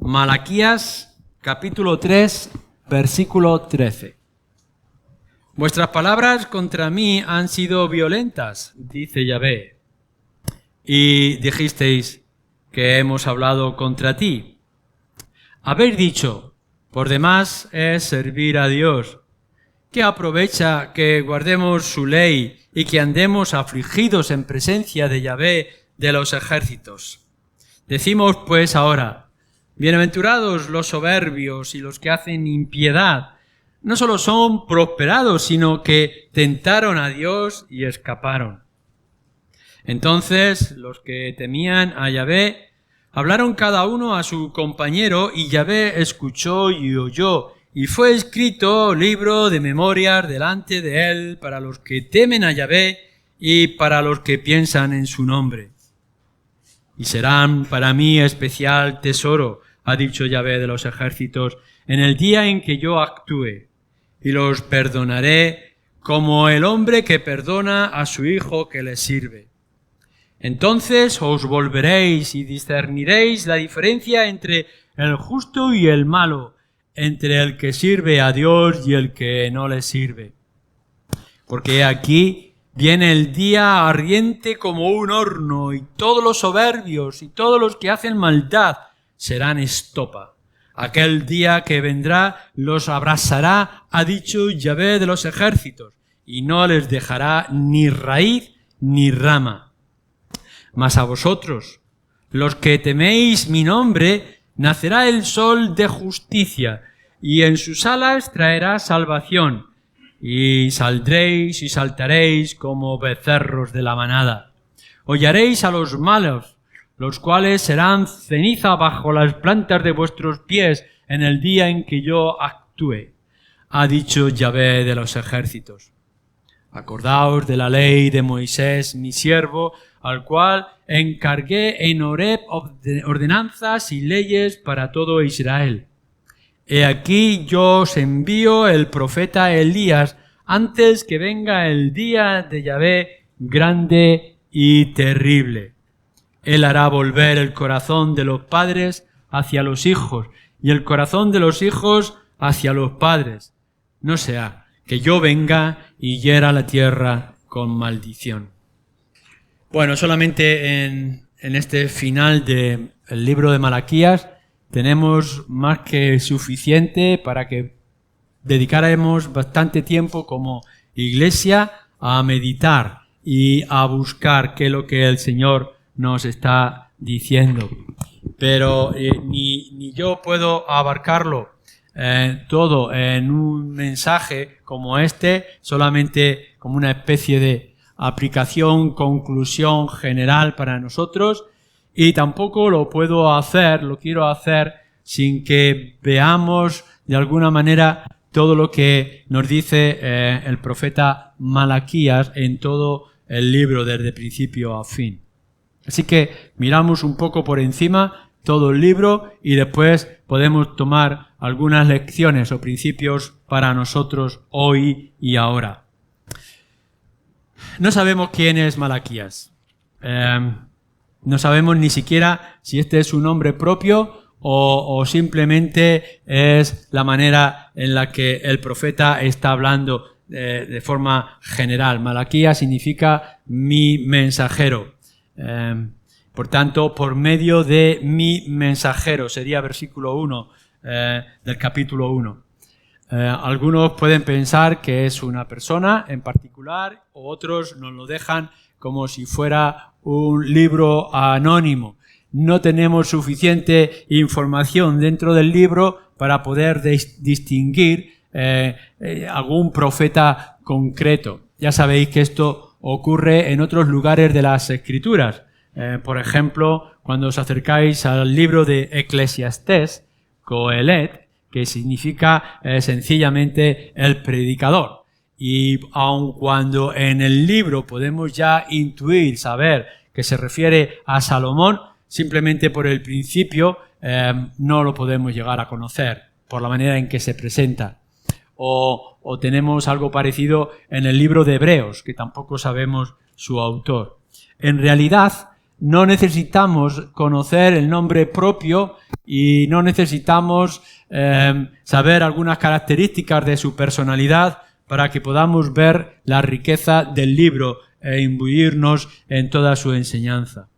Malaquías, capítulo 3, versículo 13. Vuestras palabras contra mí han sido violentas, dice Yahvé, y dijisteis que hemos hablado contra ti. Habéis dicho, por demás es servir a Dios. ¿Qué aprovecha que guardemos su ley y que andemos afligidos en presencia de Yahvé de los ejércitos? Decimos pues ahora, bienaventurados los soberbios y los que hacen impiedad, no solo son prosperados, sino que tentaron a Dios y escaparon. Entonces los que temían a Yahvé hablaron cada uno a su compañero, y Yahvé escuchó y oyó, y fue escrito libro de memorias delante de él para los que temen a Yahvé y para los que piensan en su nombre. Y serán para mí especial tesoro, ha dicho Yahvé de los ejércitos, en el día en que yo actúe, y los perdonaré como el hombre que perdona a su hijo que le sirve. Entonces os volveréis y discerniréis la diferencia entre el justo y el malo, entre el que sirve a Dios y el que no le sirve. Porque aquí viene el día ardiente como un horno, y todos los soberbios y todos los que hacen maldad serán estopa. Aquel día que vendrá los abrasará, ha dicho Yahvé de los ejércitos, y no les dejará ni raíz ni rama. Mas a vosotros, los que teméis mi nombre, nacerá el sol de justicia, y en sus alas traerá salvación, y saldréis y saltaréis como becerros de la manada. Hollaréis a los malos, los cuales serán ceniza bajo las plantas de vuestros pies en el día en que yo actúe, ha dicho Yahvé de los ejércitos. Acordaos de la ley de Moisés, mi siervo, al cual encargué en Horeb ordenanzas y leyes para todo Israel. He aquí yo os envío el profeta Elías antes que venga el día de Yahvé grande y terrible. Él hará volver el corazón de los padres hacia los hijos y el corazón de los hijos hacia los padres. No sea que yo venga y hiera la tierra con maldición. Bueno, solamente en este final del libro de Malaquías tenemos más que suficiente para que dedicáramos bastante tiempo como iglesia a meditar y a buscar qué es lo que el Señor nos está diciendo. Pero ni yo puedo abarcarlo todo en un mensaje como este, solamente como una especie de aplicación, conclusión general para nosotros, y tampoco lo quiero hacer sin que veamos de alguna manera todo lo que nos dice el profeta Malaquías en todo el libro desde principio a fin. Así que miramos un poco por encima todo el libro y después podemos tomar algunas lecciones o principios para nosotros hoy y ahora. No sabemos quién es Malaquías. No sabemos ni siquiera si este es su nombre propio o simplemente es la manera en la que el profeta está hablando de forma general. Malaquías significa mi mensajero. Por tanto, por medio de mi mensajero, sería versículo 1 del capítulo 1. Algunos pueden pensar que es una persona en particular, o otros nos lo dejan como si fuera un libro anónimo. No tenemos suficiente información dentro del libro para poder distinguir algún profeta concreto. Ya sabéis que esto ocurre en otros lugares de las Escrituras. Por ejemplo, cuando os acercáis al libro de Eclesiastés, Coelet, que significa sencillamente el predicador. Y aun cuando en el libro podemos ya intuir, saber que se refiere a Salomón, simplemente por el principio no lo podemos llegar a conocer, por la manera en que se presenta. O tenemos algo parecido en el libro de Hebreos, que tampoco sabemos su autor. En realidad, no necesitamos conocer el nombre propio y no necesitamos saber algunas características de su personalidad para que podamos ver la riqueza del libro e imbuirnos en toda su enseñanza.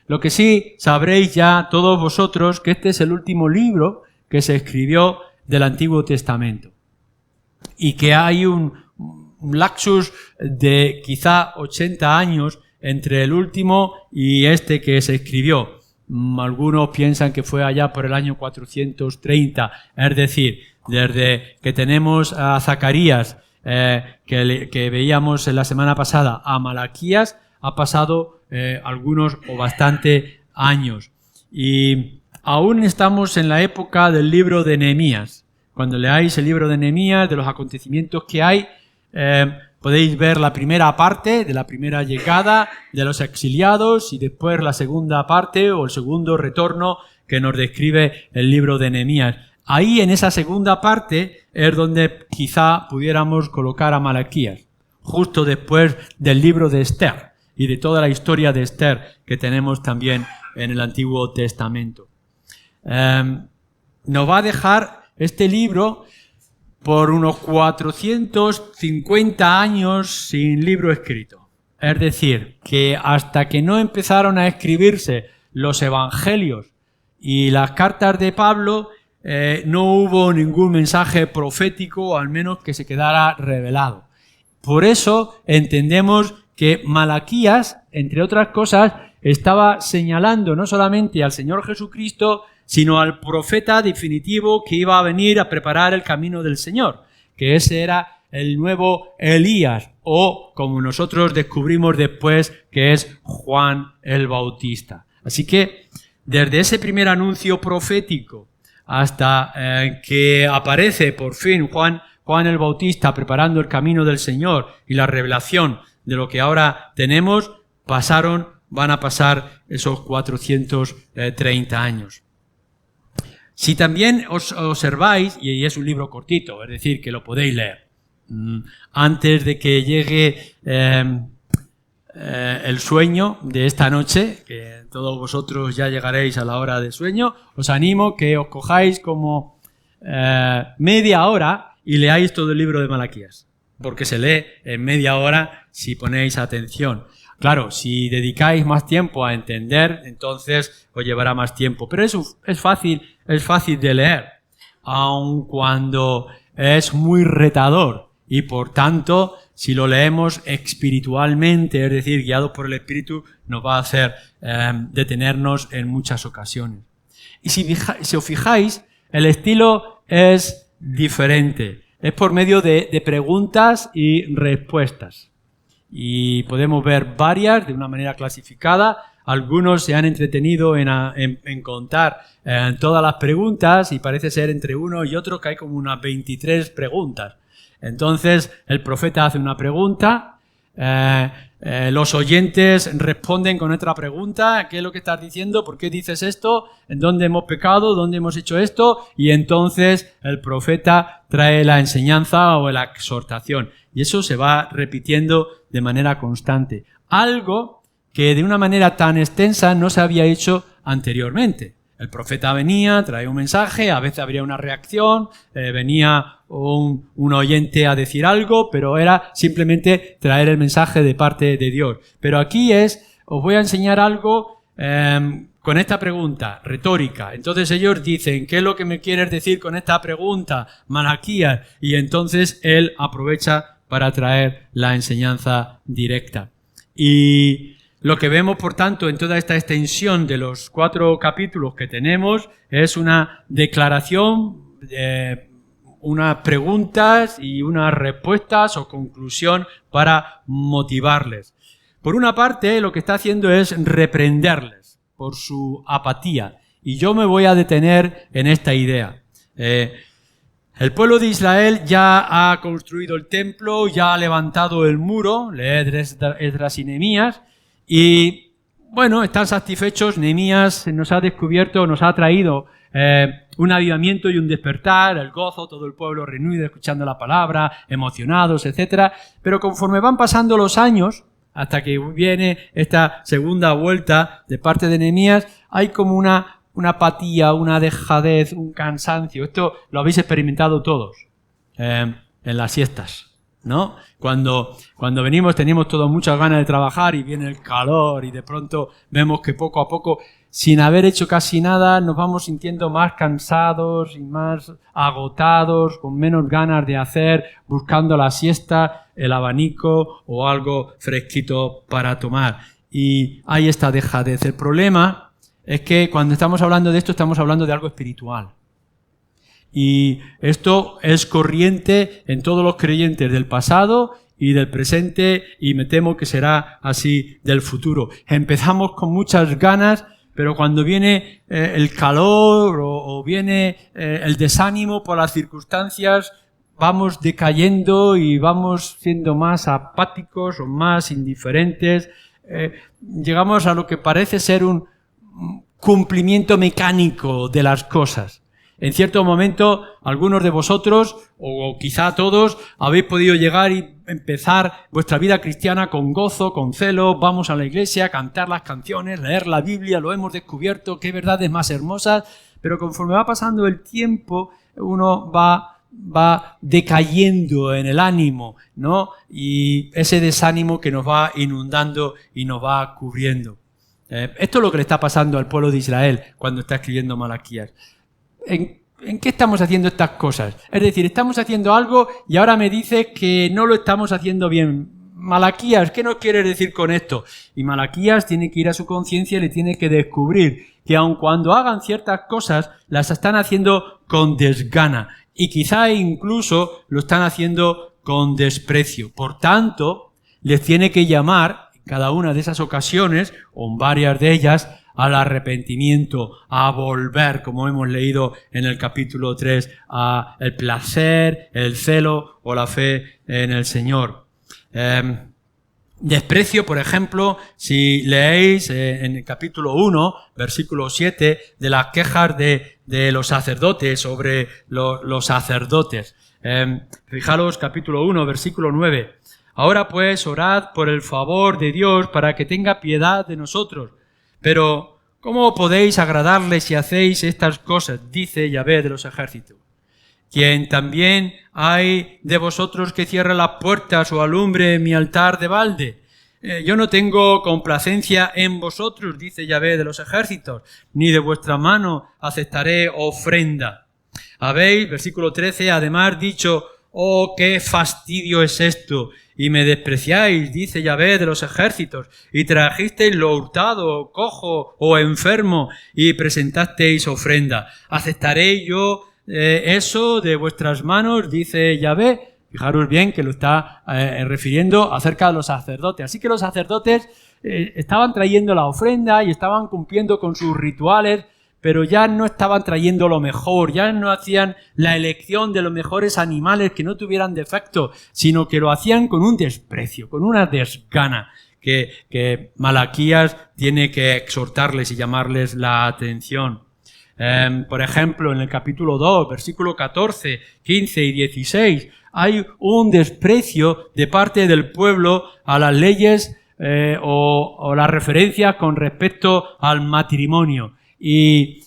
Lo que sí sabréis ya todos vosotros que este es el último libro que se escribió del Antiguo Testamento y que hay un lapsus de quizá 80 años entre el último y este que se escribió. Algunos piensan que fue allá por el año 430, es decir, desde que tenemos a Zacarías, que veíamos en la semana pasada, a Malaquías, ha pasado algunos o bastante años. Y aún estamos en la época del libro de Nehemías. Cuando leáis el libro de Nehemías, de los acontecimientos que hay, podéis ver la primera parte de la primera llegada de los exiliados y después la segunda parte o el segundo retorno que nos describe el libro de Nehemías. Ahí en esa segunda parte es donde quizá pudiéramos colocar a Malaquías, justo después del libro de Esther y de toda la historia de Esther que tenemos también en el Antiguo Testamento. Nos va a dejar este libro por unos 450 años sin libro escrito. Es decir, que hasta que no empezaron a escribirse los evangelios y las cartas de Pablo, no hubo ningún mensaje profético, o al menos que se quedara revelado. Por eso entendemos que Malaquías, entre otras cosas, estaba señalando no solamente al Señor Jesucristo, sino al profeta definitivo que iba a venir a preparar el camino del Señor, que ese era el nuevo Elías, o como nosotros descubrimos después, que es Juan el Bautista. Así que desde ese primer anuncio profético hasta que aparece por fin Juan el Bautista preparando el camino del Señor y la revelación de lo que ahora tenemos, van a pasar esos 430 años. Si también os observáis, y es un libro cortito, es decir, que lo podéis leer, antes de que llegue el sueño de esta noche, que todos vosotros ya llegaréis a la hora de sueño, os animo que os cojáis como media hora y leáis todo el libro de Malaquías, porque se lee en media hora si ponéis atención. Claro, si dedicáis más tiempo a entender, entonces os llevará más tiempo. Pero es fácil de leer, aun cuando es muy retador. Y por tanto, si lo leemos espiritualmente, es decir, guiados por el Espíritu, nos va a hacer detenernos en muchas ocasiones. Y si os fijáis, el estilo es diferente. Es por medio de preguntas y respuestas. Y podemos ver varias de una manera clasificada. Algunos se han entretenido en contar todas las preguntas y parece ser entre uno y otro que hay como unas 23 preguntas. Entonces el profeta hace una pregunta, los oyentes responden con otra pregunta: ¿qué es lo que estás diciendo? ¿Por qué dices esto? ¿En dónde hemos pecado? ¿Dónde hemos hecho esto? Y entonces el profeta trae la enseñanza o la exhortación. Y eso se va repitiendo de manera constante. Algo que de una manera tan extensa no se había hecho anteriormente. El profeta venía, traía un mensaje, a veces habría una reacción, venía un oyente a decir algo, pero era simplemente traer el mensaje de parte de Dios. Pero aquí os voy a enseñar algo con esta pregunta retórica. Entonces ellos dicen: ¿qué es lo que me quieres decir con esta pregunta, Malaquías? Y entonces él aprovecha para traer la enseñanza directa. Y lo que vemos, por tanto, en toda esta extensión de los 4 capítulos que tenemos es una declaración, unas preguntas y unas respuestas o conclusión para motivarles. Por una parte, lo que está haciendo es reprenderles por su apatía. Y yo me voy a detener en esta idea. El pueblo de Israel ya ha construido el templo, ya ha levantado el muro, leed Esdras y Nehemías, y bueno, están satisfechos. Nehemías nos ha descubierto, nos ha traído un avivamiento y un despertar, el gozo, todo el pueblo reunido escuchando la palabra, emocionados, etc. Pero conforme van pasando los años, hasta que viene esta segunda vuelta de parte de Nehemías, hay como una apatía, una dejadez, un cansancio. Esto lo habéis experimentado todos en las siestas, ¿no? Cuando venimos tenemos todos muchas ganas de trabajar y viene el calor y de pronto vemos que poco a poco, sin haber hecho casi nada, nos vamos sintiendo más cansados y más agotados, con menos ganas de hacer, buscando la siesta, el abanico o algo fresquito para tomar. Y hay esta dejadez. El problema es que cuando estamos hablando de esto, estamos hablando de algo espiritual. Y esto es corriente en todos los creyentes del pasado y del presente, y me temo que será así del futuro. Empezamos con muchas ganas, pero cuando viene el calor o viene el desánimo por las circunstancias, vamos decayendo y vamos siendo más apáticos o más indiferentes. Llegamos a lo que parece ser un cumplimiento mecánico de las cosas. En cierto momento, algunos de vosotros, o quizá todos, habéis podido llegar y empezar vuestra vida cristiana con gozo, con celo, vamos a la iglesia, cantar las canciones, leer la Biblia, lo hemos descubierto, qué verdades más hermosas, pero conforme va pasando el tiempo, uno va decayendo en el ánimo, ¿no? Y ese desánimo que nos va inundando y nos va cubriendo. Esto es lo que le está pasando al pueblo de Israel cuando está escribiendo Malaquías. ¿En qué estamos haciendo estas cosas? Es decir, estamos haciendo algo y ahora me dices que no lo estamos haciendo bien. Malaquías, ¿qué nos quieres decir con esto? Y Malaquías tiene que ir a su conciencia y le tiene que descubrir que aun cuando hagan ciertas cosas, las están haciendo con desgana y quizá incluso lo están haciendo con desprecio. Por tanto, les tiene que llamar en cada una de esas ocasiones, o en varias de ellas, al arrepentimiento, a volver, como hemos leído en el capítulo 3, a el placer, el celo o la fe en el Señor. Desprecio, por ejemplo, si leéis en el capítulo 1, versículo 7, de las quejas de los sacerdotes sobre los sacerdotes. Fijaros, capítulo 1, versículo 9. Ahora pues, orad por el favor de Dios para que tenga piedad de nosotros. Pero, ¿cómo podéis agradarle si hacéis estas cosas? Dice Yahvé de los ejércitos. Quien también hay de vosotros que cierre las puertas o alumbre mi altar de balde. Yo no tengo complacencia en vosotros, dice Yahvé de los ejércitos, ni de vuestra mano aceptaré ofrenda. Habéis, versículo 13, además dicho, oh, qué fastidio es esto, y me despreciáis, dice Yahvé de los ejércitos, y trajisteis lo hurtado, cojo o enfermo, y presentasteis ofrenda. ¿Aceptaré yo eso de vuestras manos? Dice Yahvé. Fijaros bien que lo está refiriendo acerca de los sacerdotes. Así que los sacerdotes estaban trayendo la ofrenda y estaban cumpliendo con sus rituales, pero ya no estaban trayendo lo mejor, ya no hacían la elección de los mejores animales que no tuvieran defecto, sino que lo hacían con un desprecio, con una desgana, que Malaquías tiene que exhortarles y llamarles la atención. Por ejemplo, en el capítulo 2, versículo 14, 15 y 16, hay un desprecio de parte del pueblo a las leyes o las referencias con respecto al matrimonio. Y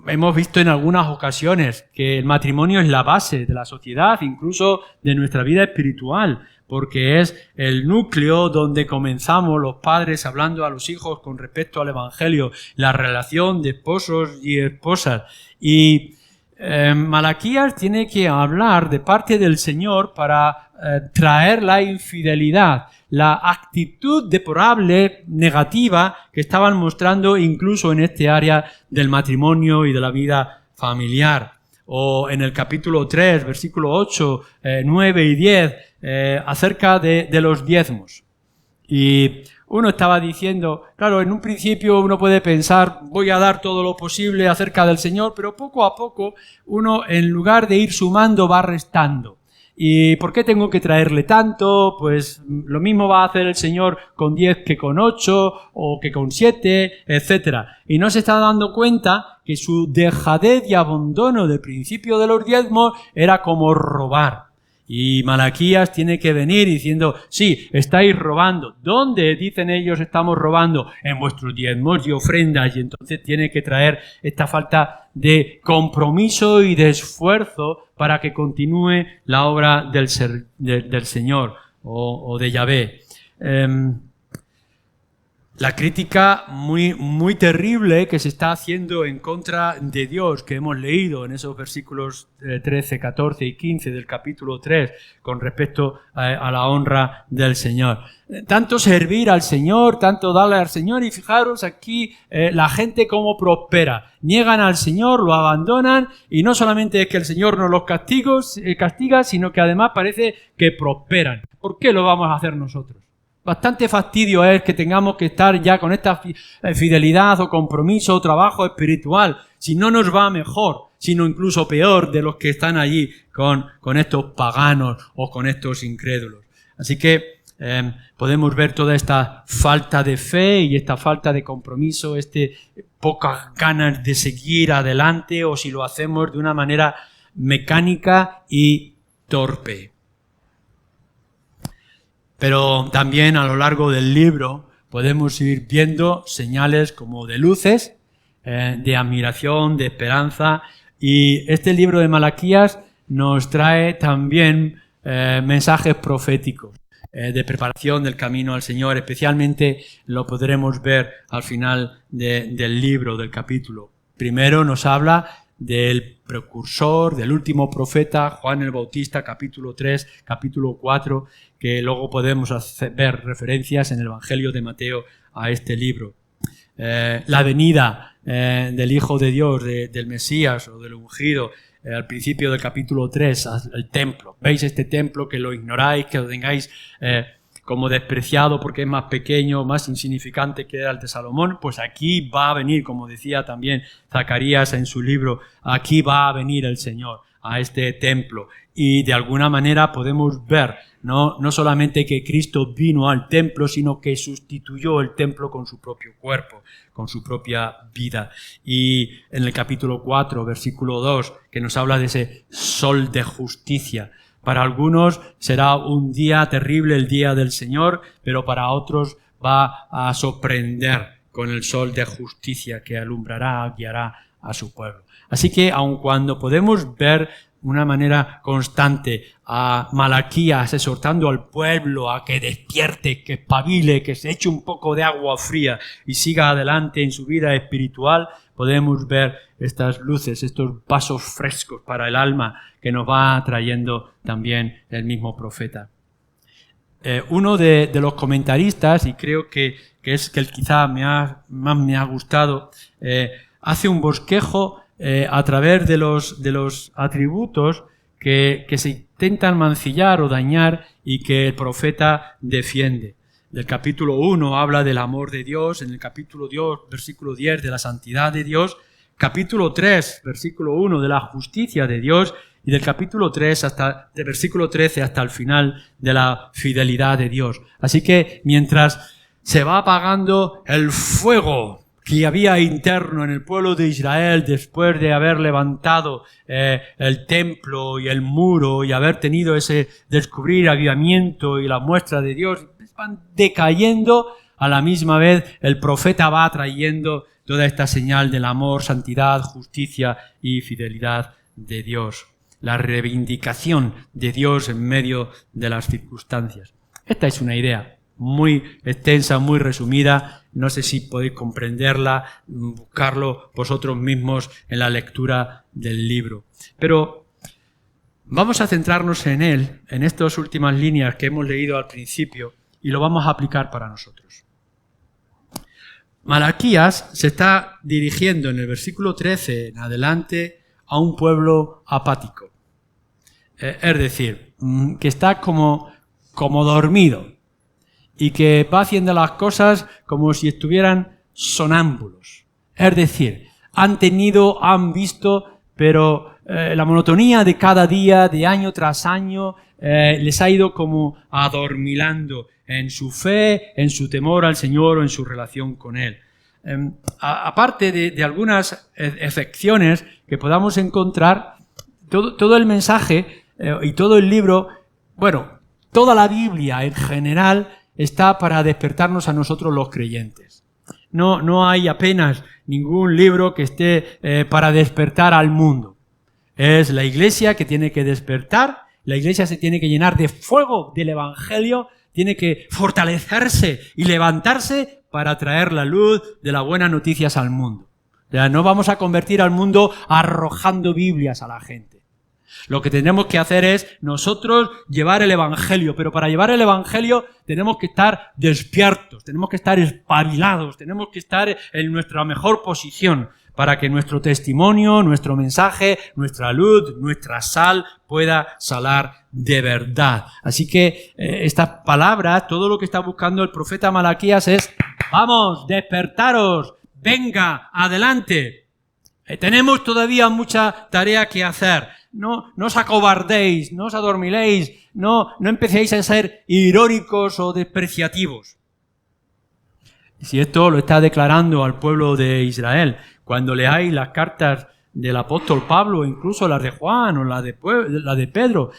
hemos visto en algunas ocasiones que el matrimonio es la base de la sociedad, incluso de nuestra vida espiritual, porque es el núcleo donde comenzamos los padres hablando a los hijos con respecto al Evangelio, la relación de esposos y esposas. Y Malaquías tiene que hablar de parte del Señor para traer la infidelidad, la actitud deplorable, negativa, que estaban mostrando incluso en este área del matrimonio y de la vida familiar. O en el capítulo 3, versículo 8, 9 y 10, acerca de los diezmos. Y uno estaba diciendo, claro, en un principio uno puede pensar, voy a dar todo lo posible acerca del Señor, pero poco a poco uno, en lugar de ir sumando, va restando. ¿Y por qué tengo que traerle tanto? Pues lo mismo va a hacer el Señor con 10 que con 8 o que con 7, etcétera. Y no se está dando cuenta que su dejadez y abandono del principio de los diezmos era como robar. Y Malaquías tiene que venir diciendo, sí, estáis robando. ¿Dónde, dicen ellos, estamos robando? En vuestros diezmos y ofrendas. Y entonces tiene que traer esta falta de compromiso y de esfuerzo para que continúe la obra del Señor o de Yahvé. La crítica muy terrible que se está haciendo en contra de Dios, que hemos leído en esos versículos 13, 14 y 15 del capítulo 3, con respecto a la honra del Señor. Tanto servir al Señor, tanto darle al Señor, y fijaros aquí la gente cómo prospera. Niegan al Señor, lo abandonan, y no solamente es que el Señor no los castiga, sino que además parece que prosperan. ¿Por qué lo vamos a hacer nosotros? Bastante fastidio es que tengamos que estar ya con esta fidelidad o compromiso o trabajo espiritual, si no nos va mejor, sino incluso peor de los que están allí con estos paganos o con estos incrédulos. Así que podemos ver toda esta falta de fe y esta falta de compromiso, pocas ganas de seguir adelante, o si lo hacemos de una manera mecánica y torpe. Pero también a lo largo del libro podemos ir viendo señales como de luces, de admiración, de esperanza, y este libro de Malaquías nos trae también mensajes proféticos de preparación del camino al Señor. Especialmente lo podremos ver al final del libro, del capítulo. Primero nos habla del precursor, del último profeta, Juan el Bautista, capítulo 3, capítulo 4, que luego podemos ver referencias en el Evangelio de Mateo a este libro. La venida del Hijo de Dios, del Mesías o del ungido, al principio del capítulo 3, al templo. ¿Veis este templo que lo ignoráis, que lo tengáis como despreciado porque es más pequeño, más insignificante que era el de Salomón? Pues aquí va a venir, como decía también Zacarías en su libro, aquí va a venir el Señor a este templo. Y de alguna manera podemos ver no solamente que Cristo vino al templo, sino que sustituyó el templo con su propio cuerpo, con su propia vida. Y en el capítulo 4, versículo 2, que nos habla de ese sol de justicia. Para algunos será un día terrible, el día del Señor, pero para otros va a sorprender con el sol de justicia que alumbrará, guiará a su pueblo. Así que aun cuando podemos ver de una manera constante a Malaquías exhortando al pueblo a que despierte, que espabile, que se eche un poco de agua fría y siga adelante en su vida espiritual, podemos ver estas luces, estos vasos frescos para el alma que nos va trayendo también el mismo profeta. Uno de los comentaristas, y creo que es que quizá más me ha gustado, hace un bosquejo a través de los atributos que se intentan mancillar o dañar y que el profeta defiende. Del capítulo 1 habla del amor de Dios, en el capítulo 2, versículo 10, de la santidad de Dios, capítulo 3, versículo 1, de la justicia de Dios, y del capítulo 3 del versículo 13 hasta el final, de la fidelidad de Dios. Así que mientras se va apagando el fuego que había interno en el pueblo de Israel después de haber levantado el templo y el muro y haber tenido ese descubrir, avivamiento y la muestra de Dios, van decayendo, a la misma vez el profeta va trayendo toda esta señal del amor, santidad, justicia y fidelidad de Dios. La reivindicación de Dios en medio de las circunstancias. Esta es una idea muy extensa, muy resumida. No sé si podéis comprenderla, buscarlo vosotros mismos en la lectura del libro. Pero vamos a centrarnos en él, en estas últimas líneas que hemos leído al principio, y lo vamos a aplicar para nosotros. Malaquías se está dirigiendo en el versículo 13 en adelante a un pueblo apático. Es decir, que está como dormido y que va haciendo las cosas como si estuvieran sonámbulos. Es decir, han visto, pero la monotonía de cada día, de año tras año, les ha ido como adormilando en su fe, en su temor al Señor o en su relación con Él. Aparte de algunas excepciones que podamos encontrar, todo el mensaje y todo el libro, bueno, toda la Biblia en general está para despertarnos a nosotros los creyentes. No hay apenas ningún libro que esté para despertar al mundo. Es la iglesia que tiene que despertar, la iglesia se tiene que llenar de fuego del Evangelio, tiene que fortalecerse y levantarse para traer la luz de las buenas noticias al mundo. O sea, no vamos a convertir al mundo arrojando Biblias a la gente. Lo que tenemos que hacer es nosotros llevar el Evangelio, pero para llevar el Evangelio tenemos que estar despiertos, tenemos que estar espabilados, tenemos que estar en nuestra mejor posición para que nuestro testimonio, nuestro mensaje, nuestra luz, nuestra sal pueda salar de verdad. Así que estas palabras, todo lo que está buscando el profeta Malaquías es: vamos, despertaros, venga, adelante. Tenemos todavía mucha tarea que hacer. No os acobardéis, no os adormiléis, no empecéis a ser irónicos o despreciativos. Si esto lo está declarando al pueblo de Israel, cuando leáis las cartas del apóstol Pablo, incluso las de Juan o la de Pedro,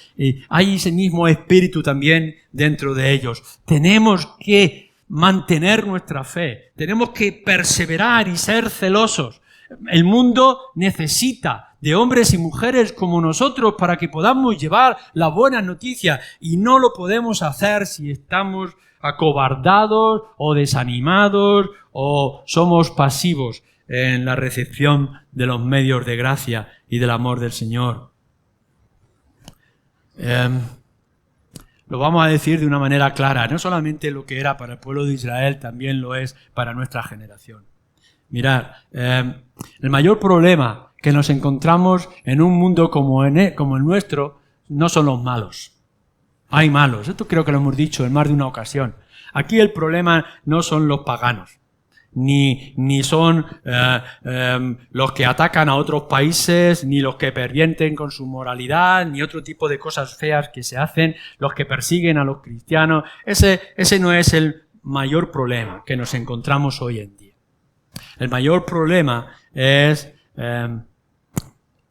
hay ese mismo espíritu también dentro de ellos. Tenemos que mantener nuestra fe, tenemos que perseverar y ser celosos. El mundo necesita de hombres y mujeres como nosotros para que podamos llevar la buena noticia, y no lo podemos hacer si estamos acobardados o desanimados o somos pasivos en la recepción de los medios de gracia y del amor del Señor. Lo vamos a decir de una manera clara, no solamente lo que era para el pueblo de Israel, también lo es para nuestra generación. Mirad, el mayor problema que nos encontramos en un mundo como el nuestro no son los malos. Hay malos, esto creo que lo hemos dicho en más de una ocasión. Aquí el problema no son los paganos, ni son los que atacan a otros países, ni los que pervienten con su moralidad, ni otro tipo de cosas feas que se hacen, los que persiguen a los cristianos. Ese no es el mayor problema que nos encontramos hoy en día. El mayor problema es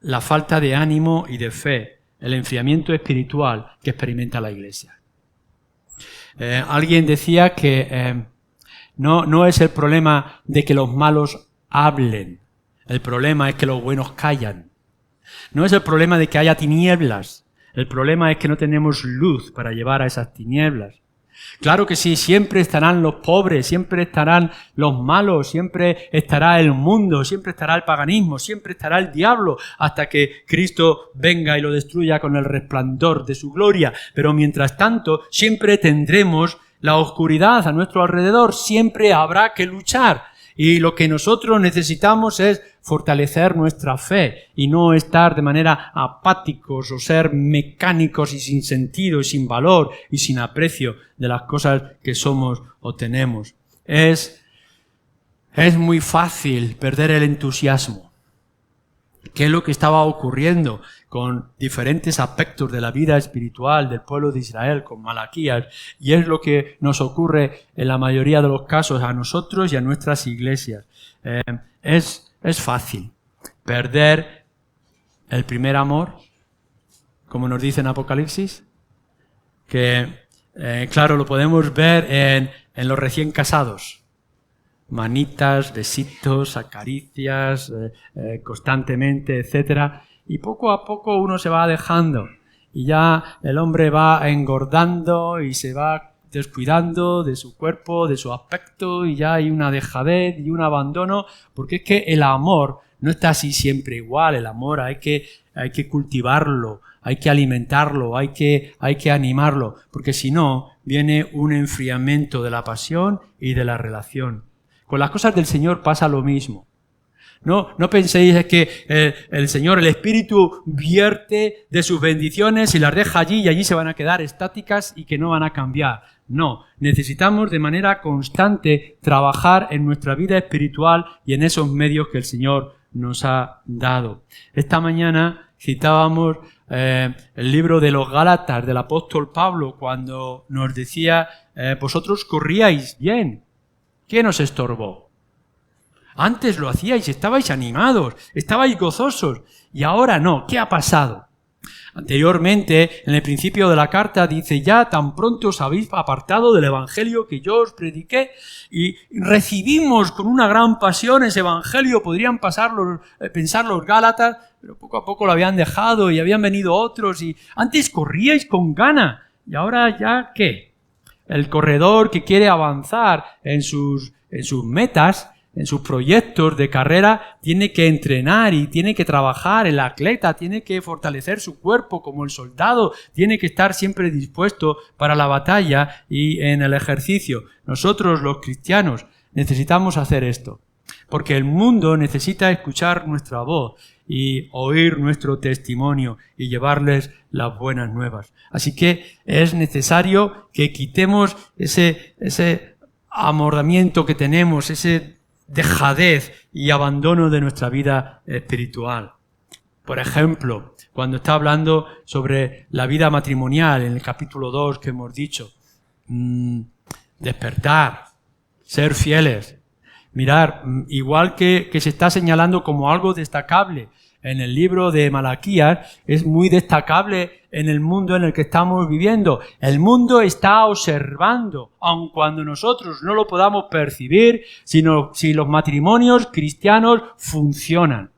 la falta de ánimo y de fe, el enfriamiento espiritual que experimenta la Iglesia. Alguien decía que no es el problema de que los malos hablen, el problema es que los buenos callan. No es el problema de que haya tinieblas, el problema es que no tenemos luz para llevar a esas tinieblas. Claro que sí, siempre estarán los pobres, siempre estarán los malos, siempre estará el mundo, siempre estará el paganismo, siempre estará el diablo, hasta que Cristo venga y lo destruya con el resplandor de su gloria. Pero mientras tanto, siempre tendremos la oscuridad a nuestro alrededor, siempre habrá que luchar. Y lo que nosotros necesitamos es fortalecer nuestra fe y no estar de manera apáticos o ser mecánicos y sin sentido y sin valor y sin aprecio de las cosas que somos o tenemos. Es muy fácil perder el entusiasmo. ¿Qué es lo que estaba ocurriendo con diferentes aspectos de la vida espiritual del pueblo de Israel, con Malaquías? Y es lo que nos ocurre en la mayoría de los casos a nosotros y a nuestras iglesias. Es fácil perder el primer amor, como nos dice en Apocalipsis, que claro, lo podemos ver en los recién casados. Manitas, besitos, acaricias, constantemente, etcétera. Y poco a poco uno se va dejando. Y ya el hombre va engordando y se va descuidando de su cuerpo, de su aspecto, y ya hay una dejadez y un abandono, porque es que el amor no está así siempre igual. El amor hay que cultivarlo, hay que alimentarlo, hay que animarlo, porque si no, viene un enfriamiento de la pasión y de la relación. Con las cosas del Señor pasa lo mismo. No penséis que el Señor, el Espíritu, vierte de sus bendiciones y las deja allí y allí se van a quedar estáticas y que no van a cambiar. No, necesitamos de manera constante trabajar en nuestra vida espiritual y en esos medios que el Señor nos ha dado. Esta mañana citábamos el libro de los Gálatas del apóstol Pablo cuando nos decía, vosotros corríais bien. ¿Qué nos estorbó? Antes lo hacíais, estabais animados, estabais gozosos, y ahora no. ¿Qué ha pasado? Anteriormente, en el principio de la carta, dice: ya tan pronto os habéis apartado del evangelio que yo os prediqué, y recibimos con una gran pasión ese evangelio. Podrían pensar los Gálatas, pero poco a poco lo habían dejado y habían venido otros, y antes corríais con gana, y ahora ya ¿qué? El corredor que quiere avanzar en sus metas, en sus proyectos de carrera, tiene que entrenar y tiene que trabajar. El atleta tiene que fortalecer su cuerpo, como el soldado tiene que estar siempre dispuesto para la batalla y en el ejercicio. Nosotros, los cristianos, necesitamos hacer esto, porque el mundo necesita escuchar nuestra voz y oír nuestro testimonio y llevarles las buenas nuevas. Así que es necesario que quitemos ese amordamiento que tenemos, ese dejadez y abandono de nuestra vida espiritual. Por ejemplo, cuando está hablando sobre la vida matrimonial en el capítulo 2 que hemos dicho, despertar, ser fieles. Mirar, igual que se está señalando como algo destacable en el libro de Malaquías, es muy destacable en el mundo en el que estamos viviendo. El mundo está observando, aun cuando nosotros no lo podamos percibir, si los matrimonios cristianos funcionan.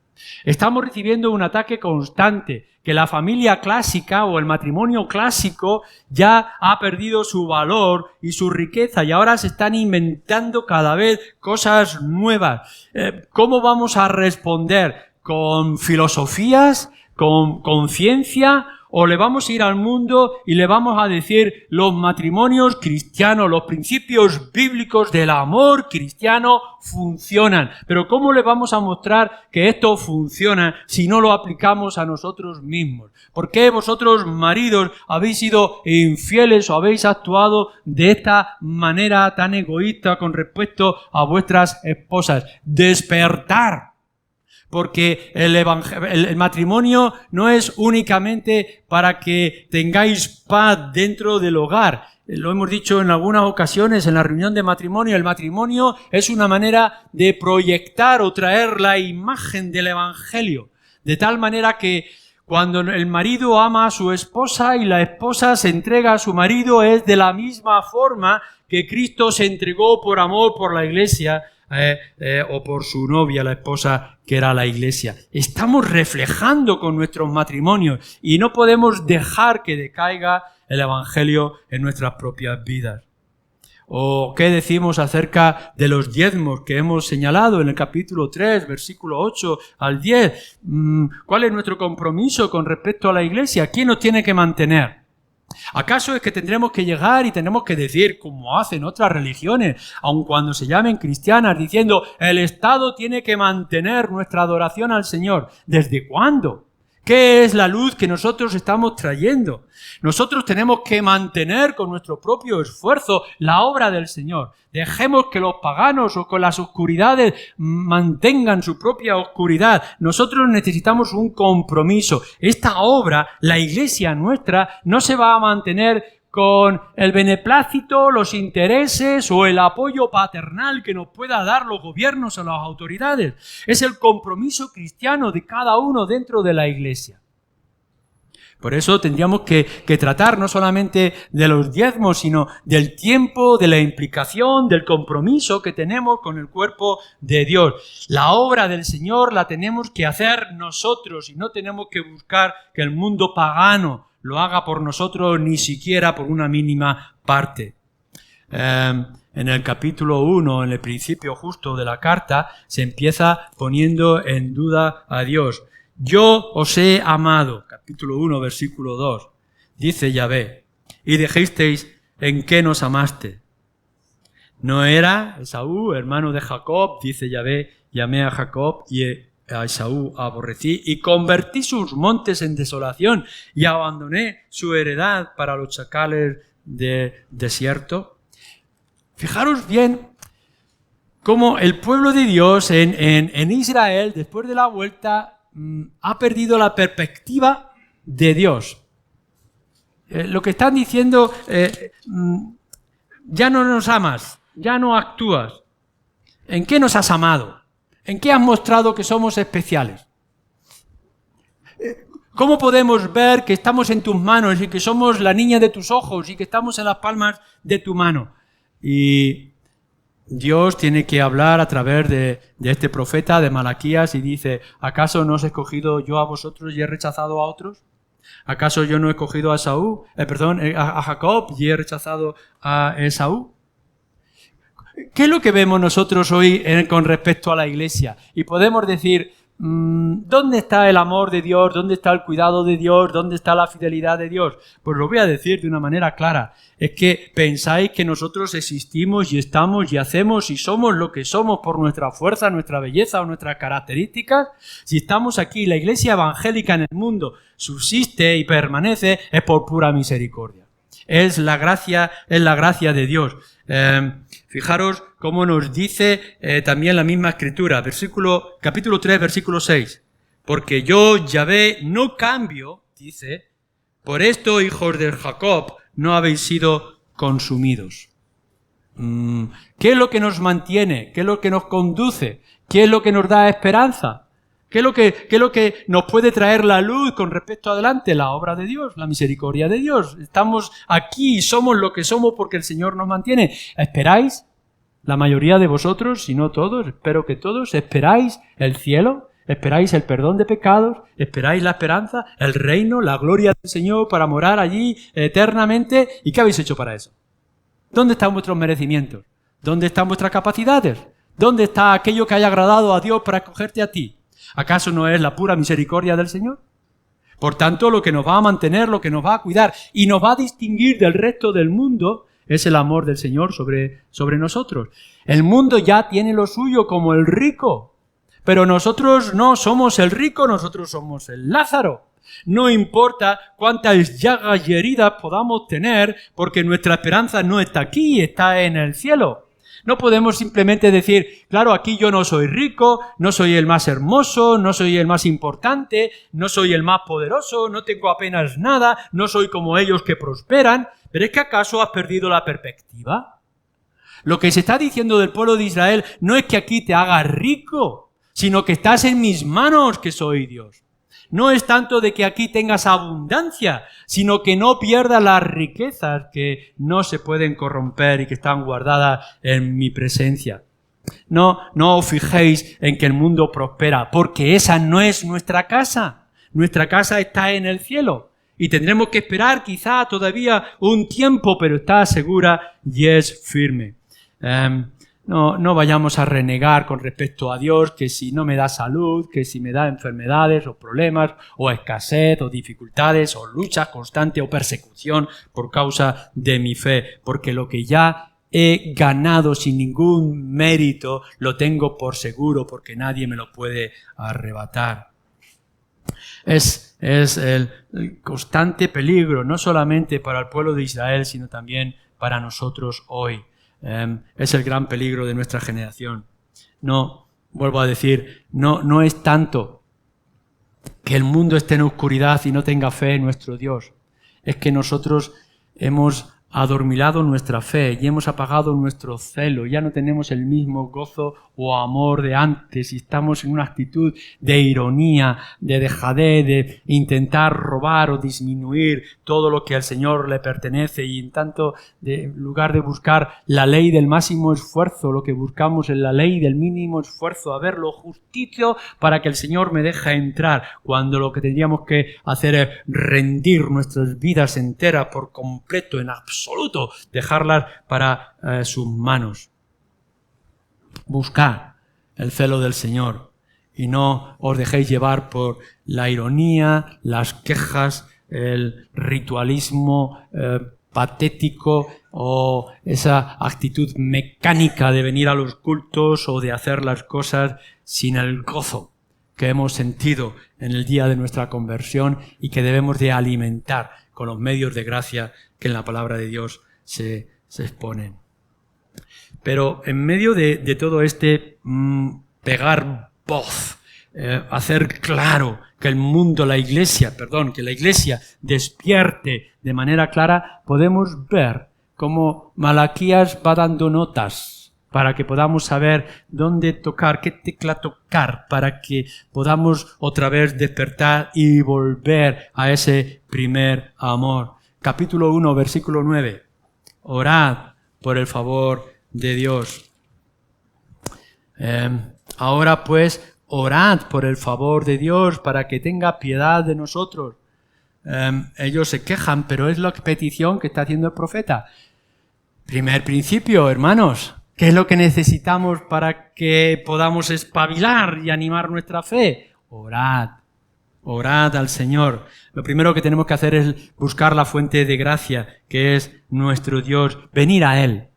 Estamos recibiendo un ataque constante, que la familia clásica o el matrimonio clásico ya ha perdido su valor y su riqueza, y ahora se están inventando cada vez cosas nuevas. ¿Cómo vamos a responder? ¿Con filosofías? ¿Con ciencia? ¿O le vamos a ir al mundo y le vamos a decir: los matrimonios cristianos, los principios bíblicos del amor cristiano funcionan? Pero ¿cómo le vamos a mostrar que esto funciona si no lo aplicamos a nosotros mismos? ¿Por qué vosotros, maridos, habéis sido infieles o habéis actuado de esta manera tan egoísta con respecto a vuestras esposas? Despertar. Porque el matrimonio no es únicamente para que tengáis paz dentro del hogar. Lo hemos dicho en algunas ocasiones en la reunión de matrimonio. El matrimonio es una manera de proyectar o traer la imagen del evangelio. De tal manera que cuando el marido ama a su esposa y la esposa se entrega a su marido, es de la misma forma que Cristo se entregó por amor por la iglesia, o por su novia, la esposa, que era la iglesia. Estamos reflejando con nuestros matrimonios y no podemos dejar que decaiga el evangelio en nuestras propias vidas. ¿O qué decimos acerca de los diezmos que hemos señalado en el capítulo 3, versículo 8 al 10? ¿Cuál es nuestro compromiso con respecto a la iglesia? ¿Quién nos tiene que mantener? ¿Acaso es que tendremos que llegar y tenemos que decir, como hacen otras religiones, aun cuando se llamen cristianas, diciendo: el Estado tiene que mantener nuestra adoración al Señor? ¿Desde cuándo? ¿Qué es la luz que nosotros estamos trayendo? Nosotros tenemos que mantener con nuestro propio esfuerzo la obra del Señor. Dejemos que los paganos o con las oscuridades mantengan su propia oscuridad. Nosotros necesitamos un compromiso. Esta obra, la iglesia nuestra, no se va a mantener con el beneplácito, los intereses o el apoyo paternal que nos pueda dar los gobiernos o las autoridades. Es el compromiso cristiano de cada uno dentro de la iglesia. Por eso tendríamos que tratar no solamente de los diezmos, sino del tiempo, de la implicación, del compromiso que tenemos con el cuerpo de Dios. La obra del Señor la tenemos que hacer nosotros y no tenemos que buscar que el mundo pagano lo haga por nosotros, ni siquiera por una mínima parte. En el capítulo 1, en el principio justo de la carta, se empieza poniendo en duda a Dios. Yo os he amado, capítulo 1, versículo 2, dice Yahvé, y dijisteis: ¿en qué nos amaste? ¿No era Esaú, hermano de Jacob? Dice Yahvé, llamé a Jacob y a Esaú aborrecí, y convertí sus montes en desolación, y abandoné su heredad para los chacales de desierto. Fijaros bien cómo el pueblo de Dios en Israel, después de la vuelta, ha perdido la perspectiva de Dios. Lo que están diciendo, ya no nos amas, ya no actúas. ¿En qué nos has amado? ¿En qué has mostrado que somos especiales? ¿Cómo podemos ver que estamos en tus manos y que somos la niña de tus ojos y que estamos en las palmas de tu mano? Y Dios tiene que hablar a través de este profeta de Malaquías y dice, ¿acaso no os he escogido yo a vosotros y he rechazado a otros? ¿Acaso yo no he escogido a Jacob y he rechazado a Esaú? ¿Qué es lo que vemos nosotros hoy con respecto a la iglesia? Y podemos decir, ¿dónde está el amor de Dios? ¿Dónde está el cuidado de Dios? ¿Dónde está la fidelidad de Dios? Pues lo voy a decir de una manera clara. Es que pensáis que nosotros existimos y estamos y hacemos y somos lo que somos por nuestra fuerza, nuestra belleza o nuestras características. Si estamos aquí, la iglesia evangélica en el mundo subsiste y permanece, es por pura misericordia. Es la gracia de Dios. Fijaros cómo nos dice también la misma escritura, capítulo 3, versículo 6. Porque yo, Yahvé, no cambio, dice, por esto, hijos de Jacob, no habéis sido consumidos. ¿Qué es lo que nos mantiene? ¿Qué es lo que nos conduce? ¿Qué es lo que nos da esperanza? ¿Qué es lo que nos puede traer la luz con respecto a adelante? La obra de Dios, la misericordia de Dios. Estamos aquí y somos lo que somos porque el Señor nos mantiene. ¿Esperáis? La mayoría de vosotros, si no todos, espero que todos, ¿esperáis el cielo? ¿Esperáis el perdón de pecados? ¿Esperáis la esperanza? ¿El reino? ¿La gloria del Señor para morar allí eternamente? ¿Y qué habéis hecho para eso? ¿Dónde están vuestros merecimientos? ¿Dónde están vuestras capacidades? ¿Dónde está aquello que haya agradado a Dios para escogerte a ti? ¿Acaso no es la pura misericordia del Señor? Por tanto, lo que nos va a mantener, lo que nos va a cuidar y nos va a distinguir del resto del mundo es el amor del Señor sobre nosotros. El mundo ya tiene lo suyo como el rico, pero nosotros no somos el rico, nosotros somos el Lázaro. No importa cuántas llagas y heridas podamos tener, porque nuestra esperanza no está aquí, está en el cielo. No podemos simplemente decir, claro, aquí yo no soy rico, no soy el más hermoso, no soy el más importante, no soy el más poderoso, no tengo apenas nada, no soy como ellos que prosperan. ¿Pero es que acaso has perdido la perspectiva? Lo que se está diciendo del pueblo de Israel no es que aquí te hagas rico, sino que estás en mis manos, que soy Dios. No es tanto de que aquí tengas abundancia, sino que no pierdas las riquezas que no se pueden corromper y que están guardadas en mi presencia. No os fijéis en que el mundo prospera, porque esa no es nuestra casa. Nuestra casa está en el cielo y tendremos que esperar quizá todavía un tiempo, pero está segura y es firme. No vayamos a renegar con respecto a Dios, que si no me da salud, que si me da enfermedades o problemas o escasez o dificultades o lucha constante o persecución por causa de mi fe, porque lo que ya he ganado sin ningún mérito lo tengo por seguro porque nadie me lo puede arrebatar. Es el constante peligro, no solamente para el pueblo de Israel, sino también para nosotros hoy. Es el gran peligro de nuestra generación. No, vuelvo a decir, no es tanto que el mundo esté en oscuridad y no tenga fe en nuestro Dios. Es que nosotros hemos adormilado nuestra fe y hemos apagado nuestro celo. Ya no tenemos el mismo gozo o amor de antes y estamos en una actitud de ironía, de dejadez, de intentar robar o disminuir todo lo que al Señor le pertenece y en tanto, en lugar de buscar la ley del máximo esfuerzo, lo que buscamos es la ley del mínimo esfuerzo, a ver lo justito para que el Señor me deje entrar, cuando lo que tendríamos que hacer es rendir nuestras vidas enteras por completo, en absoluto, dejarlas para sus manos. Buscad el celo del Señor y no os dejéis llevar por la ironía, las quejas, el ritualismo patético o esa actitud mecánica de venir a los cultos o de hacer las cosas sin el gozo que hemos sentido en el día de nuestra conversión y que debemos de alimentar con los medios de gracia que en la palabra de Dios se exponen. Pero en medio de todo este pegar voz, hacer claro que el mundo, que la iglesia despierte de manera clara, podemos ver cómo Malaquías va dando notas para que podamos saber dónde tocar, qué tecla tocar, para que podamos otra vez despertar y volver a ese primer amor. Capítulo 1, versículo 9. Orad por el favor de Dios. Ahora pues, orad por el favor de Dios para que tenga piedad de nosotros. Ellos se quejan, pero es la petición que está haciendo el profeta. Primer principio, hermanos. ¿Qué es lo que necesitamos para que podamos espabilar y animar nuestra fe? Orad. Orad al Señor. Lo primero que tenemos que hacer es buscar la fuente de gracia, que es nuestro Dios. Venir a Él.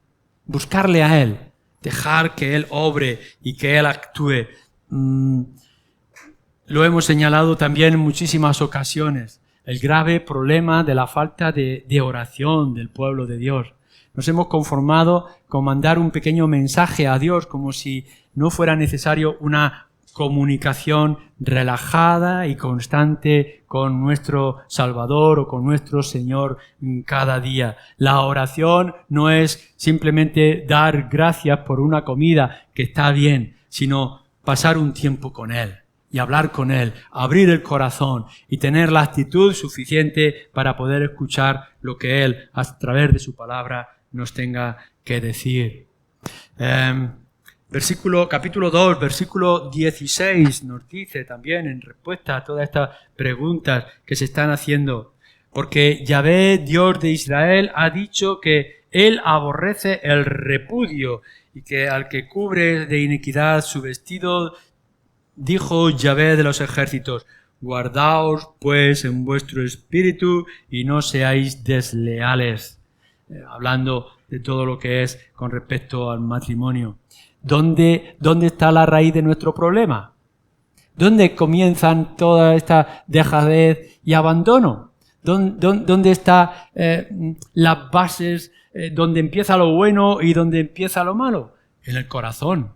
Buscarle a Él. Dejar que Él obre y que Él actúe. Lo hemos señalado también en muchísimas ocasiones. El grave problema de la falta de oración del pueblo de Dios. Nos hemos conformado con mandar un pequeño mensaje a Dios como si no fuera necesario una comunicación relajada y constante con nuestro Salvador o con nuestro Señor cada día. La oración no es simplemente dar gracias por una comida que está bien, sino pasar un tiempo con Él y hablar con Él, abrir el corazón y tener la actitud suficiente para poder escuchar lo que Él, a través de su palabra, nos tenga que decir. Capítulo 2, versículo 16 nos dice también en respuesta a todas estas preguntas que se están haciendo, porque Yahvé, Dios de Israel, ha dicho que Él aborrece el repudio y que al que cubre de iniquidad su vestido, dijo Yahvé de los ejércitos, guardaos pues en vuestro espíritu y no seáis desleales. Hablando de todo lo que es con respecto al matrimonio. ¿Dónde está la raíz de nuestro problema? ¿Dónde comienzan toda esta dejadez y abandono? ¿Dónde están las bases, donde empieza lo bueno y donde empieza lo malo? En el corazón.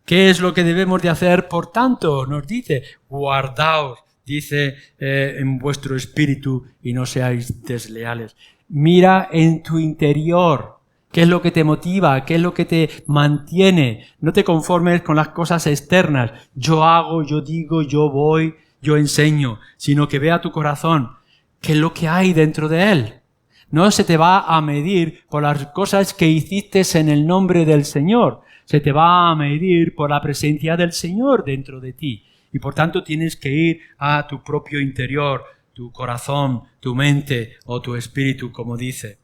¿Qué es lo que debemos de hacer? Por tanto, nos dice, guardaos, dice, en vuestro espíritu y no seáis desleales. Mira en tu interior. ¿Qué es lo que te motiva? ¿Qué es lo que te mantiene? No te conformes con las cosas externas. Yo hago, yo digo, yo voy, yo enseño. Sino que vea tu corazón. ¿Qué es lo que hay dentro de él? No se te va a medir por las cosas que hiciste en el nombre del Señor. Se te va a medir por la presencia del Señor dentro de ti. Y por tanto tienes que ir a tu propio interior, tu corazón, tu mente o tu espíritu, como dice.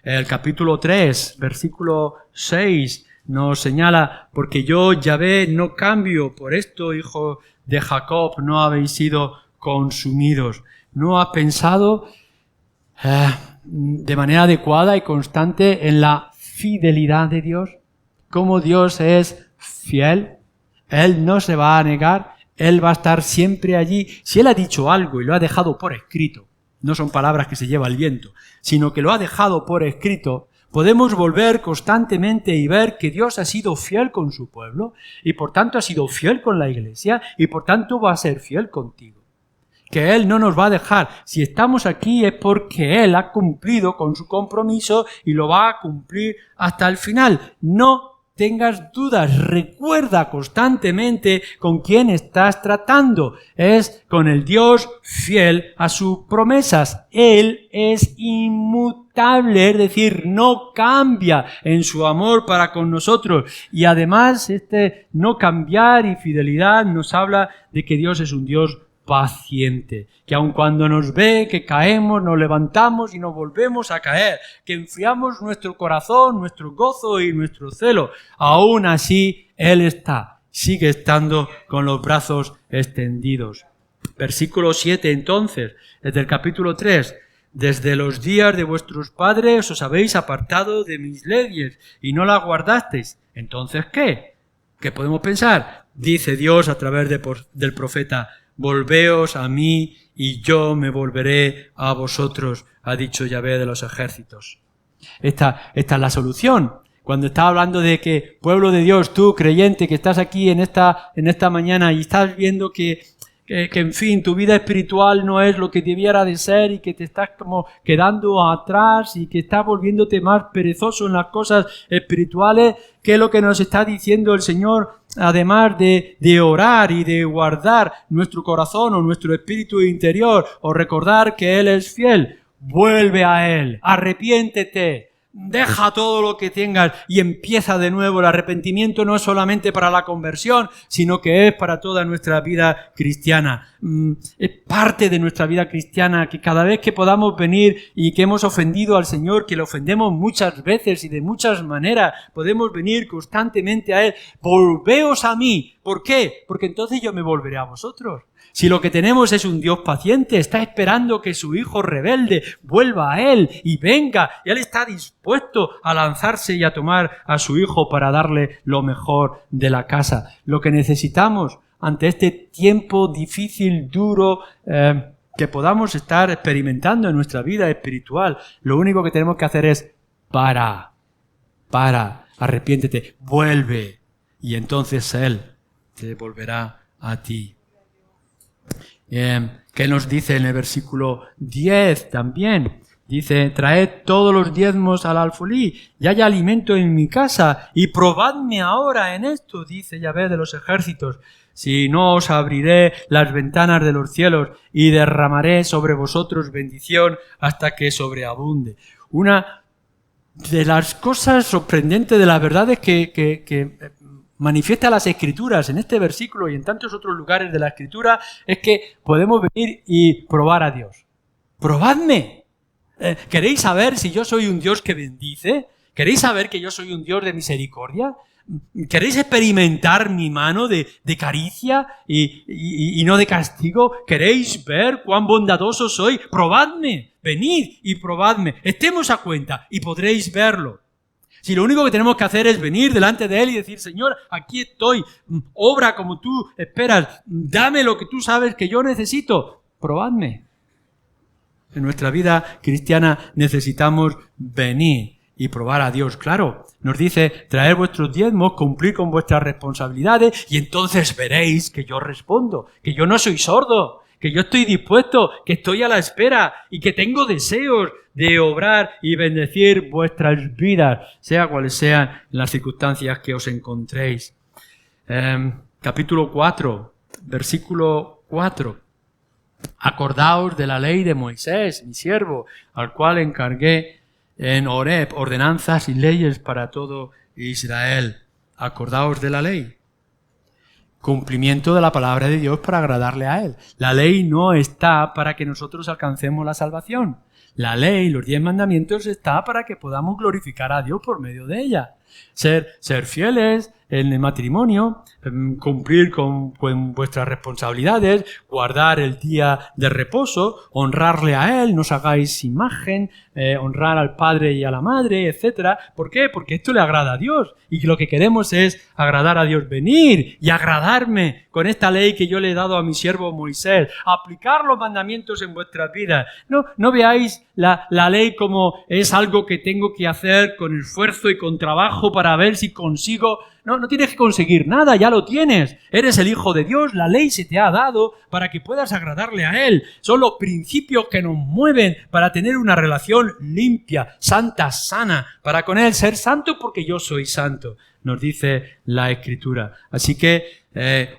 El capítulo 3, versículo 6 nos señala, porque yo, Yahvé, no cambio, por esto, hijo de Jacob, no habéis sido consumidos. ¿No has pensado de manera adecuada y constante en la fidelidad de Dios? ¿Cómo Dios es fiel? Él no se va a negar. Él va a estar siempre allí. Si Él ha dicho algo y lo ha dejado por escrito, no son palabras que se lleva el viento, sino que lo ha dejado por escrito, podemos volver constantemente y ver que Dios ha sido fiel con su pueblo y por tanto ha sido fiel con la iglesia y por tanto va a ser fiel contigo. Que Él no nos va a dejar. Si estamos aquí es porque Él ha cumplido con su compromiso y lo va a cumplir hasta el final. No tengas dudas, recuerda constantemente con quién estás tratando. Es con el Dios fiel a sus promesas. Él es inmutable, es decir, no cambia en su amor para con nosotros. Y además, este no cambiar y fidelidad nos habla de que Dios es un Dios paciente, que aun cuando nos ve que caemos, nos levantamos y nos volvemos a caer, que enfriamos nuestro corazón, nuestro gozo y nuestro celo, aún así Él sigue estando con los brazos extendidos. Versículo 7 entonces, desde el capítulo 3, desde los días de vuestros padres os habéis apartado de mis leyes y no las guardasteis. Entonces, ¿qué? ¿Qué podemos pensar? Dice Dios a través del profeta, volveos a mí y yo me volveré a vosotros, ha dicho Yahvé de los ejércitos. Esta es la solución. Cuando está hablando de que, pueblo de Dios, tú creyente que estás aquí en esta mañana y estás viendo que que en fin, tu vida espiritual no es lo que debiera de ser y que te estás como quedando atrás y que estás volviéndote más perezoso en las cosas espirituales, ¿qué es lo que nos está diciendo el Señor? Además de orar y de guardar nuestro corazón o nuestro espíritu interior o recordar que Él es fiel, vuelve a Él, arrepiéntete. Deja todo lo que tengas y empieza de nuevo. El arrepentimiento no es solamente para la conversión, sino que es para toda nuestra vida cristiana. Es parte de nuestra vida cristiana que cada vez que podamos venir y que hemos ofendido al Señor, que le ofendemos muchas veces y de muchas maneras, podemos venir constantemente a Él. Volveos a mí. ¿Por qué? Porque entonces yo me volveré a vosotros. Si lo que tenemos es un Dios paciente, está esperando que su hijo rebelde vuelva a Él y venga, y Él está dispuesto a lanzarse y a tomar a su hijo para darle lo mejor de la casa. Lo que necesitamos ante este tiempo difícil, duro, que podamos estar experimentando en nuestra vida espiritual, lo único que tenemos que hacer es para, arrepiéntete, vuelve, y entonces Él te volverá a ti. ¿Qué nos dice en el versículo 10 también? Dice, traed todos los diezmos al alfolí y haya alimento en mi casa y probadme ahora en esto, dice Yahvé de los ejércitos. Si no os abriré las ventanas de los cielos y derramaré sobre vosotros bendición hasta que sobreabunde. Una de las cosas sorprendentes de la verdad es que manifiesta las Escrituras en este versículo y en tantos otros lugares de la Escritura, es que podemos venir y probar a Dios. ¡Probadme! ¿Queréis saber si yo soy un Dios que bendice? ¿Queréis saber que yo soy un Dios de misericordia? ¿Queréis experimentar mi mano de caricia y no de castigo? ¿Queréis ver cuán bondadoso soy? ¡Probadme! Venid y probadme. Estemos a cuenta y podréis verlo. Si lo único que tenemos que hacer es venir delante de Él y decir, Señor, aquí estoy, obra como tú esperas, dame lo que tú sabes que yo necesito, probadme. En nuestra vida cristiana necesitamos venir y probar a Dios. Claro, nos dice, traer vuestros diezmos, cumplir con vuestras responsabilidades y entonces veréis que yo respondo, que yo no soy sordo, que yo estoy dispuesto, que estoy a la espera y que tengo deseos de obrar y bendecir vuestras vidas, sea cuales sean las circunstancias que os encontréis. Capítulo 4, versículo 4. Acordaos de la ley de Moisés, mi siervo, al cual encargué en Horeb ordenanzas y leyes para todo Israel. Acordaos de la ley. Cumplimiento de la palabra de Dios para agradarle a Él. La ley no está para que nosotros alcancemos la salvación. La ley, los 10 mandamientos, está para que podamos glorificar a Dios por medio de ella. Ser fieles en el matrimonio, cumplir con vuestras responsabilidades, guardar el día de reposo, honrarle a Él, no os hagáis imagen, honrar al padre y a la madre, etc. ¿Por qué? Porque esto le agrada a Dios y lo que queremos es agradar a Dios. Venir y agradarme con esta ley que yo le he dado a mi siervo Moisés, aplicar los mandamientos en vuestras vidas. No veáis la ley como es algo que tengo que hacer con esfuerzo y con trabajo para ver si consigo. No tienes que conseguir nada, ya lo tienes. Eres el Hijo de Dios, la ley se te ha dado para que puedas agradarle a Él. Son los principios que nos mueven para tener una relación limpia, santa, sana, para con Él ser santo porque yo soy santo, nos dice la Escritura. Así que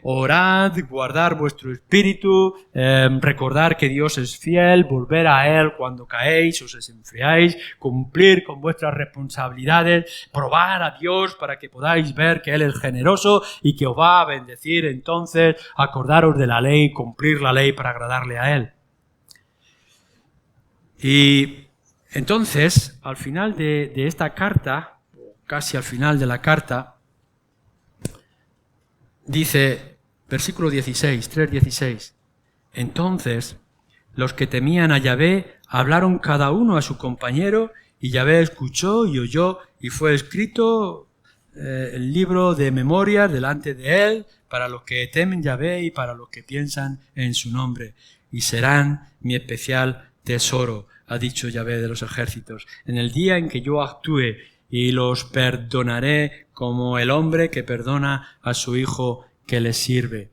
orad, guardar vuestro espíritu, recordar que Dios es fiel, volver a Él cuando caéis o os enfriáis, cumplir con vuestras responsabilidades, probar a Dios para que podáis ver que Él es generoso y que os va a bendecir. Entonces, acordaros de la ley, cumplir la ley para agradarle a Él. Y entonces, al final de esta carta, casi al final de la carta, dice, versículo 16, 3:16, entonces los que temían a Yahvé hablaron cada uno a su compañero y Yahvé escuchó y oyó y fue escrito el libro de memorias delante de Él para los que temen Yahvé y para los que piensan en su nombre y serán mi especial tesoro, ha dicho Yahvé de los ejércitos, en el día en que yo actúe y los perdonaré como el hombre que perdona a su hijo que le sirve.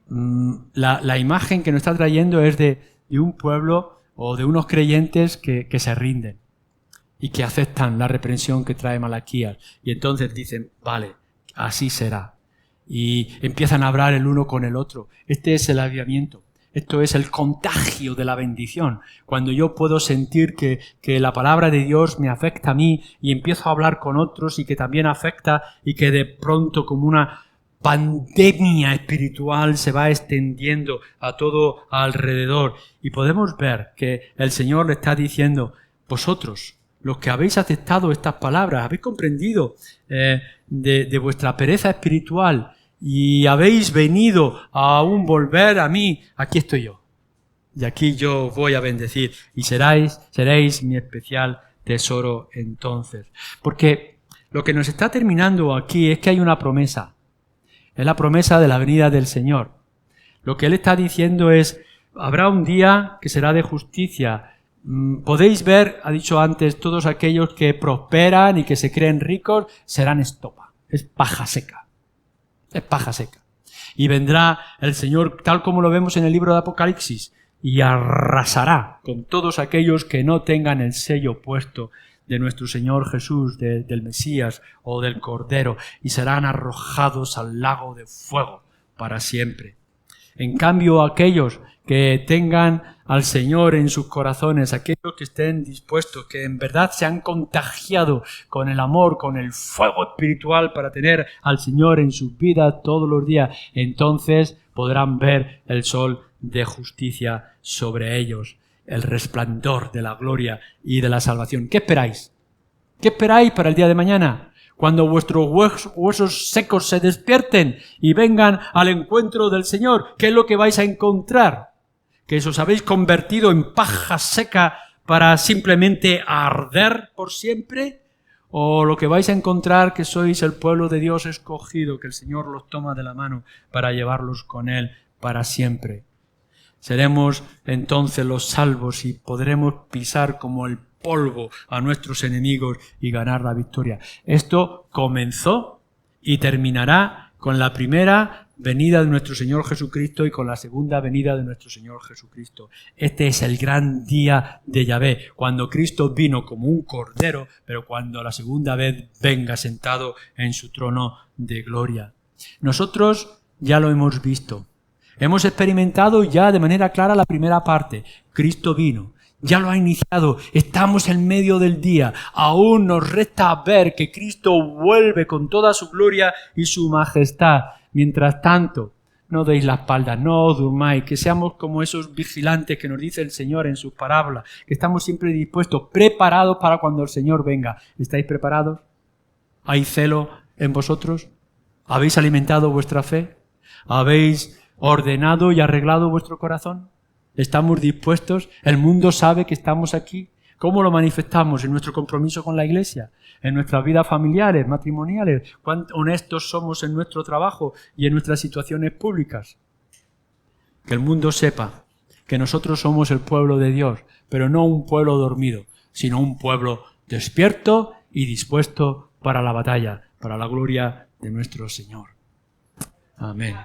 la imagen que nos está trayendo es de un pueblo o de unos creyentes que se rinden y que aceptan la reprensión que trae Malaquías. Y entonces dicen, vale, así será. Y empiezan a hablar el uno con el otro. Este es el avivamiento. Esto es el contagio de la bendición. Cuando yo puedo sentir que la palabra de Dios me afecta a mí y empiezo a hablar con otros y que también afecta y que de pronto como una pandemia espiritual se va extendiendo a todo alrededor. Y podemos ver que el Señor le está diciendo, vosotros, los que habéis aceptado estas palabras, habéis comprendido de vuestra pereza espiritual y habéis venido a aún volver a mí, aquí estoy yo. Y aquí yo voy a bendecir y seréis mi especial tesoro entonces. Porque lo que nos está terminando aquí es que hay una promesa. Es la promesa de la venida del Señor. Lo que Él está diciendo es, habrá un día que será de justicia. Podéis ver, ha dicho antes, todos aquellos que prosperan y que se creen ricos serán estopa. Es paja seca. Es paja seca. Y vendrá el Señor, tal como lo vemos en el libro de Apocalipsis, y arrasará con todos aquellos que no tengan el sello puesto de nuestro Señor Jesús, del Mesías o del Cordero, y serán arrojados al lago de fuego para siempre. En cambio, aquellos que tengan al Señor en sus corazones, aquellos que estén dispuestos, que en verdad se han contagiado con el amor, con el fuego espiritual para tener al Señor en sus vidas todos los días, entonces podrán ver el sol de justicia sobre ellos, el resplandor de la gloria y de la salvación. ¿Qué esperáis? ¿Qué esperáis para el día de mañana? Cuando vuestros huesos secos se despierten y vengan al encuentro del Señor, ¿qué es lo que vais a encontrar? ¿Que os habéis convertido en paja seca para simplemente arder por siempre? ¿O lo que vais a encontrar que sois el pueblo de Dios escogido, que el Señor los toma de la mano para llevarlos con Él para siempre? Seremos entonces los salvos y podremos pisar como el polvo a nuestros enemigos y ganar la victoria. Esto comenzó y terminará con la primera venida de nuestro Señor Jesucristo y con la segunda venida de nuestro Señor Jesucristo. Este es el gran día de Yahvé, cuando Cristo vino como un cordero, pero cuando la segunda vez venga sentado en su trono de gloria. Nosotros ya lo hemos visto. Hemos experimentado ya de manera clara la primera parte. Cristo vino. Ya lo ha iniciado, estamos en medio del día, aún nos resta ver que Cristo vuelve con toda su gloria y su majestad. Mientras tanto, no deis la espalda, no durmáis, que seamos como esos vigilantes que nos dice el Señor en sus parábolas, que estamos siempre dispuestos, preparados para cuando el Señor venga. ¿Estáis preparados? ¿Hay celo en vosotros? ¿Habéis alimentado vuestra fe? ¿Habéis ordenado y arreglado vuestro corazón? ¿Estamos dispuestos? ¿El mundo sabe que estamos aquí? ¿Cómo lo manifestamos? ¿En nuestro compromiso con la Iglesia? ¿En nuestras vidas familiares, matrimoniales? ¿Cuán honestos somos en nuestro trabajo y en nuestras situaciones públicas? Que el mundo sepa que nosotros somos el pueblo de Dios, pero no un pueblo dormido, sino un pueblo despierto y dispuesto para la batalla, para la gloria de nuestro Señor. Amén.